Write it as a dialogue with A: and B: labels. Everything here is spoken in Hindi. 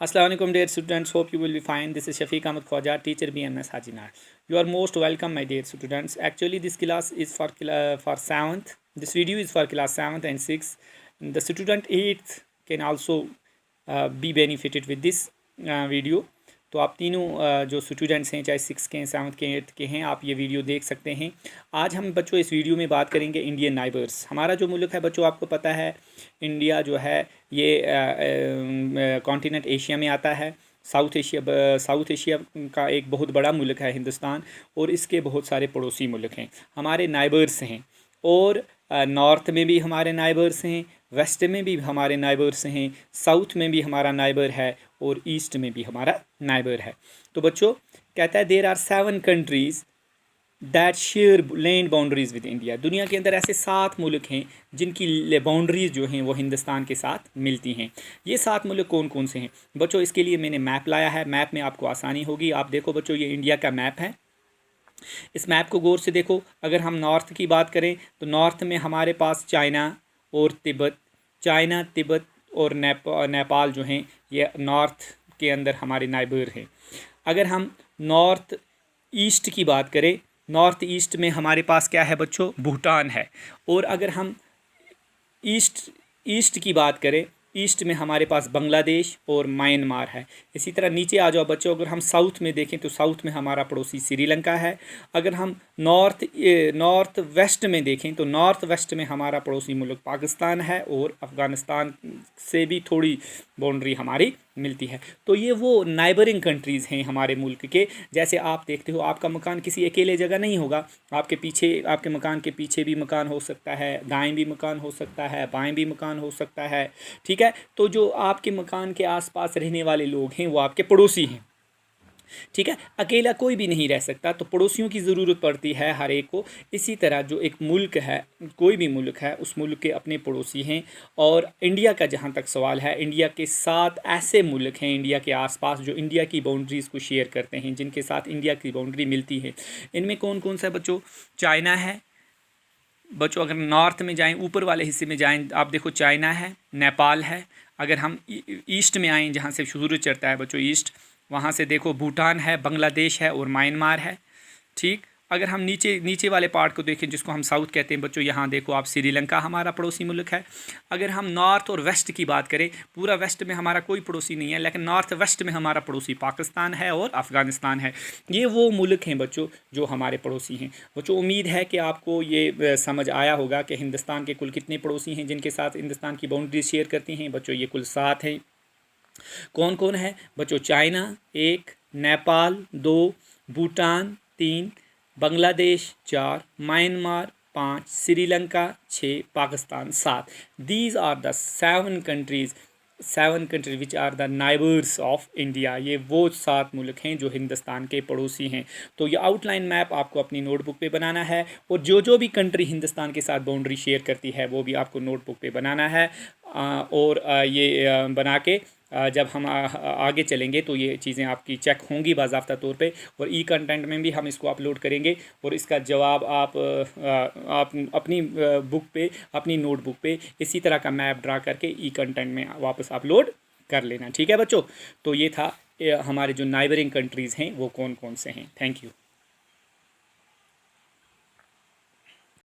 A: Assalamualaikum dear students, hope you will be fine. This is Shafiq Ahmed Khwaja, teacher BMS Hajinar. You are most welcome my dear students. Actually this class is for 7th. This video is for class 7th and 6th. The student 8th can also be benefited with this video. तो आप तीनों जो स्टूडेंट्स हैं, चाहे 6 के हैं, 7th के 8th के हैं, आप ये वीडियो देख सकते हैं। आज हम बच्चों इस वीडियो में बात करेंगे इंडियन नाइबर्स। हमारा जो मुल्क है बच्चों, आपको पता है इंडिया जो है ये कॉन्टिनेंट एशिया में आता है। साउथ एशिया का एक बहुत बड़ा मुल्क है हिंदुस्तान, और इसके बहुत सारे पड़ोसी मुल्क हैं, हमारे नाइबर्स हैं। और नॉर्थ में भी हमारे नाइबर्स हैं, वेस्ट में भी हमारे नाइबर्स हैं, साउथ में भी हमारा नाइबर है, और ईस्ट में भी हमारा नाइबर है। तो बच्चों कहता है there are 7 countries that share land boundaries with India. दुनिया के अंदर ऐसे 7 मुल्क हैं जिनकी बाउंड्रीज़ जो हैं वो हिंदुस्तान के साथ मिलती हैं। ये 7 मुल्क कौन कौन से हैं बच्चों? इसके लिए मैंने मैप लाया है, मैप में आपको आसानी होगी। आप देखो बच्चों, ये इंडिया का मैप है। इस मैप को गौर से देखो। अगर हम नॉर्थ की बात करें तो नॉर्थ में हमारे पास चाइना और तिब्बत और नेपाल जो हैं, ये नॉर्थ के अंदर हमारे नाइबर हैं। अगर हम नॉर्थ ईस्ट की बात करें, नॉर्थ ईस्ट में हमारे पास क्या है बच्चों? भूटान है। और अगर हम ईस्ट की बात करें, ईस्ट में हमारे पास बांग्लादेश और म्यांमार है। इसी तरह नीचे आ जाओ बच्चों, अगर हम साउथ में देखें तो साउथ में हमारा पड़ोसी श्रीलंका है। अगर हम नॉर्थ वेस्ट में देखें तो नॉर्थ वेस्ट में हमारा पड़ोसी मुल्क पाकिस्तान है, और अफ़गानिस्तान से भी थोड़ी बाउंड्री हमारी मिलती है। तो ये वो नाइबरिंग कंट्रीज़ हैं हमारे मुल्क के। जैसे आप देखते हो, आपका मकान किसी अकेले जगह नहीं होगा, आपके मकान के पीछे भी मकान हो सकता है, दाएं भी मकान हो सकता है, बाएं भी मकान हो सकता है, ठीक है। तो जो आपके मकान के आसपास रहने वाले लोग हैं वो आपके पड़ोसी हैं, ठीक है। अकेला कोई भी नहीं रह सकता, तो पड़ोसियों की ज़रूरत पड़ती है हर एक को। इसी तरह जो एक मुल्क है, कोई भी मुल्क है, उस मुल्क के अपने पड़ोसी हैं। और इंडिया का जहाँ तक सवाल है, इंडिया के 7 ऐसे मुल्क हैं इंडिया के आसपास जो इंडिया की बाउंड्रीज़ को शेयर करते हैं, जिनके साथ इंडिया की बाउंड्री मिलती है। इनमें कौन कौन सा है बच्चों? चाइना है बच्चों। अगर नॉर्थ में जाएं, ऊपर वाले हिस्से में जाएं, आप देखो चाइना है, नेपाल है। अगर हम ईस्ट में आएँ, जहाँ से सूरज चढ़ता है बच्चों ईस्ट, वहाँ से देखो भूटान है, बांग्लादेश है और म्यांमार है, ठीक। अगर हम नीचे वाले पार्ट को देखें, जिसको हम साउथ कहते हैं बच्चों, यहाँ देखो आप श्रीलंका हमारा पड़ोसी मुल्क है। अगर हम नॉर्थ और वेस्ट की बात करें, पूरा वेस्ट में हमारा कोई पड़ोसी नहीं है, लेकिन नॉर्थ वेस्ट में हमारा पड़ोसी पाकिस्तान है और अफ़गानिस्तान है। ये वो मुल्क हैं बच्चों जो हमारे पड़ोसी हैं। बच्चों उम्मीद है कि आपको ये समझ आया होगा कि हिंदुस्तान के कुल कितने पड़ोसी हैं जिनके साथ हिंदुस्तान की बाउंड्री शेयर करती हैं। बच्चों ये कुल 7 हैं। कौन कौन है बच्चों? China 1, Nepal 2, Bhutan 3, Bangladesh 4, Myanmar 5, Sri Lanka 6, Pakistan 7। These are the 7 countries which are the neighbours of India. ये वो 7 मुल्क हैं जो हिंदुस्तान के पड़ोसी हैं। तो ये आउटलाइन मैप आपको अपनी नोटबुक पे बनाना है, और जो भी कंट्री हिंदुस्तान के साथ बाउंड्री शेयर करती है वो भी आपको नोटबुक पे बनाना है। और ये बना के जब हम आगे चलेंगे तो ये चीज़ें आपकी चेक होंगी बाज़ाब्ता तौर पे, और ई कंटेंट में भी हम इसको अपलोड करेंगे, और इसका जवाब आप अपनी बुक पे, अपनी नोटबुक पे इसी तरह का मैप ड्रा करके ई कंटेंट में वापस अपलोड कर लेना, ठीक है बच्चों। तो ये था हमारे जो नाइबरिंग कंट्रीज़ हैं वो कौन कौन से हैं। Thank you.